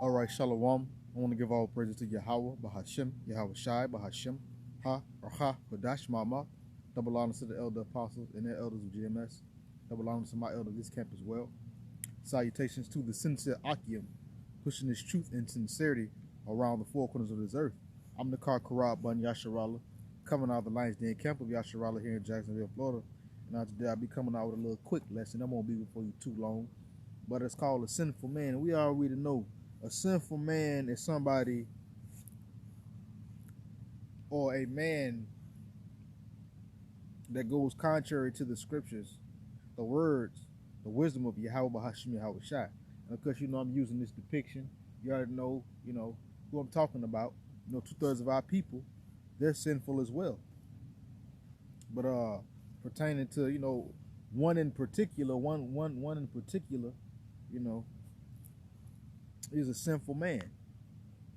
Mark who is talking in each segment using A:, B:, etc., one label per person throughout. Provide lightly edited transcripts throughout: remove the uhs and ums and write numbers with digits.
A: All right, Shalom. I want to give all praises to Yahweh, Bahashim, Yahweh Shai, Bahashim, Ha, or Ha, Kodash, Mama. Double honors to the elder apostles and their elders of GMS. Double honors to my elder of this camp as well. Salutations to the sincere Akim, pushing this truth and sincerity around the four corners of this earth. I'm the Car Karab Bun Yasharallah, coming out of the Lions Den camp of Yasharallah here in Jacksonville, Florida. And today I'll be coming out with a little quick lesson. I won't be before you too long, but it's called a sinful man. We already know a sinful man is somebody or a man that goes contrary to the scriptures, the words, the wisdom of Yahweh Bahashim Yahweh Shai. And of course, I'm using this depiction. You already know, who I'm talking about. 2/3 of our people, they're sinful as well. But pertaining to, one in particular, is a sinful man.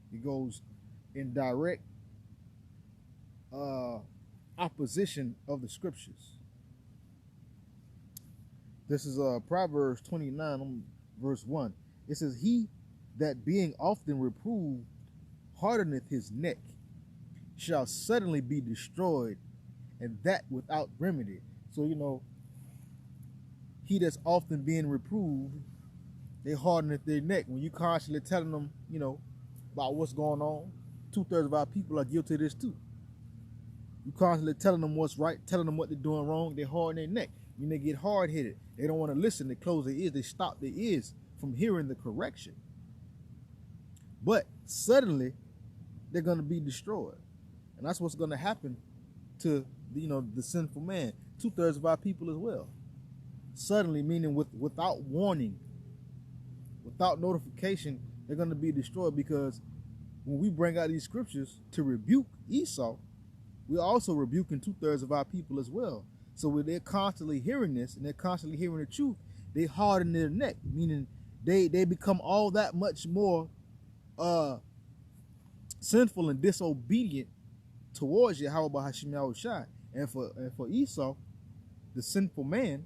A: He goes in direct opposition of the scriptures. This is Proverbs 29, verse 1. It says, "He that being often reproved hardeneth his neck shall suddenly be destroyed, and that without remedy." So, he that's often being reproved, they hardeneth their neck. When you constantly telling them, about what's going on, 2/3 of our people are guilty of this too. You constantly telling them what's right, telling them what they're doing wrong, they harden their neck. When they get hard-headed, they don't want to listen, they close their ears, they stop their ears from hearing the correction. But suddenly, they're going to be destroyed. And that's what's going to happen to, the sinful man. 2/3 of our people as well. Suddenly, meaning without warning, without notification, they're going to be destroyed, because when we bring out these scriptures to rebuke Esau, we're also rebuking 2/3 of our people as well. So when they're constantly hearing this and they're constantly hearing the truth, they harden their neck, meaning they become all that much more sinful and disobedient towards Yahweh Bahashim Yahweh Shai. And for Esau, the sinful man,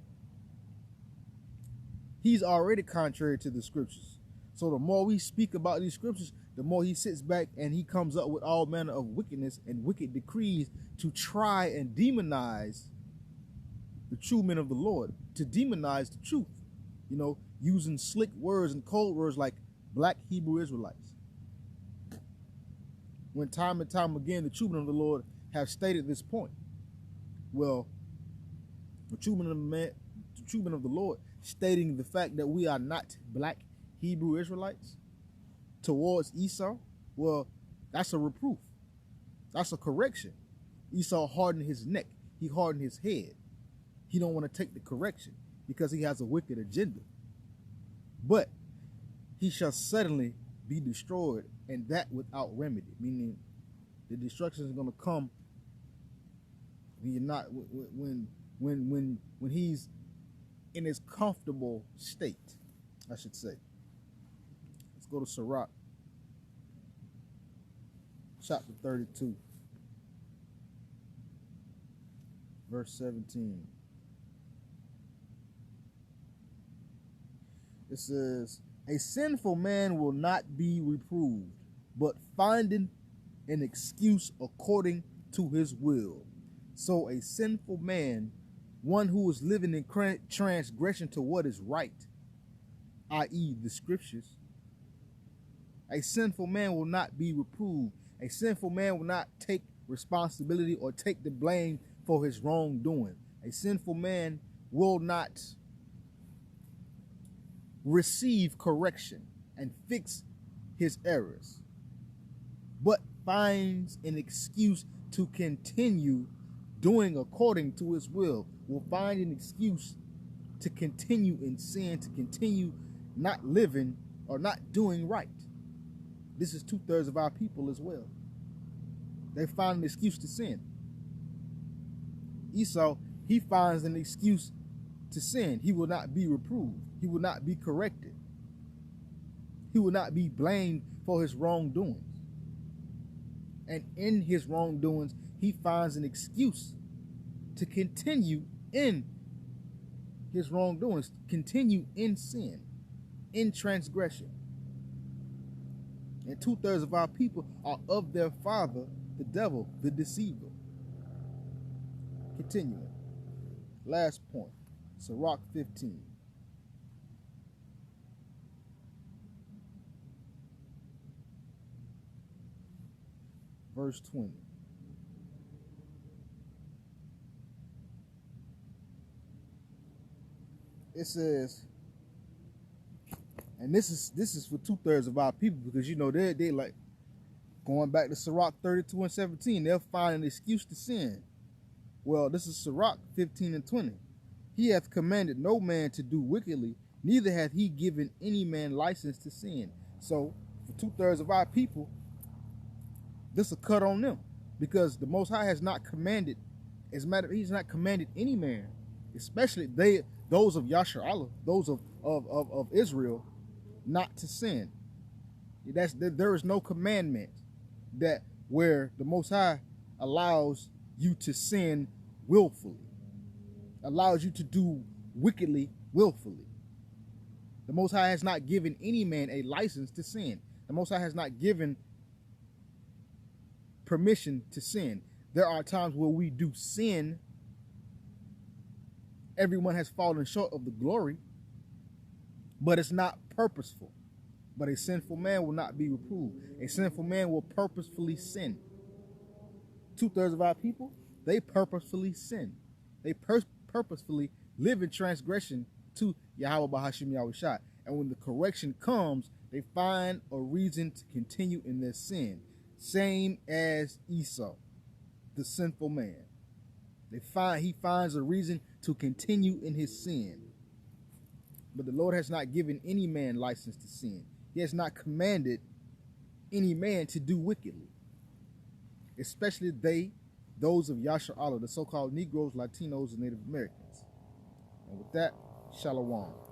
A: he's already contrary to the scriptures. So the more we speak about these scriptures, the more he sits back and he comes up with all manner of wickedness and wicked decrees to try and demonize the true men of the Lord, to demonize the truth, using slick words and cold words like black Hebrew Israelites. When time and time again, the true men of the Lord have stated this point. Well, the true men of the Lord stating the fact that we are not black Hebrew Israelites towards Esau, well, that's a reproof. That's a correction. Esau hardened his neck. He hardened his head. He don't want to take the correction because he has a wicked agenda. But he shall suddenly be destroyed, and that without remedy, meaning the destruction is going to come when you're not when he's in his comfortable state, I should say. Let's go to Sirach, chapter 32, verse 17. It says, "A sinful man will not be reproved, but finding an excuse according to his will." So a sinful man, one who is living in transgression to what is right, i.e. the scriptures, a sinful man will not be reproved. A sinful man will not take responsibility or take the blame for his wrongdoing. A sinful man will not receive correction and fix his errors, but finds an excuse to continue doing according to his will, will find an excuse to continue in sin, to continue not living or not doing right. This is 2/3 of our people as well. They find an excuse to sin. Esau, he finds an excuse to sin. He will not be reproved. He will not be corrected. He will not be blamed for his wrongdoings. And in his wrongdoings, he finds an excuse to continue in his wrongdoings, continue in sin, in transgression. And 2/3 of our people are of their father, the devil, the deceiver. Continuing. Last point. Sirach 15. Verse 20. It says, and this is for 2/3 of our people, because you know they like going back to Sirach 32 and 17, they'll find an excuse to sin. Well, this is Sirach 15 and 20. He hath commanded no man to do wickedly, neither hath he given any man license to sin. So for 2/3 of our people, this will cut on them, because the Most High has not commanded, as a matter of, he's not commanded any man, especially those of Yasher Allah, those of Israel, not to sin. There is no commandment that where the Most High allows you to sin willfully, allows you to do wickedly willfully. The Most High has not given any man a license to sin. The Most High has not given permission to sin. There are times where we do sin. Everyone has fallen short of the glory, but it's not purposeful. But a sinful man will not be reproved. A sinful man will purposefully sin. 2/3 of our people, they purposefully sin. They purposefully live in transgression to Yahweh Bahashim Yahushua. And when the correction comes, they find a reason to continue in their sin. Same as Esau, the sinful man. He finds a reason to continue in his sin. But the Lord has not given any man license to sin. He has not commanded any man to do wickedly, especially those of Yasher Allah, the so-called Negroes, Latinos, and Native Americans. And with that, Shalom.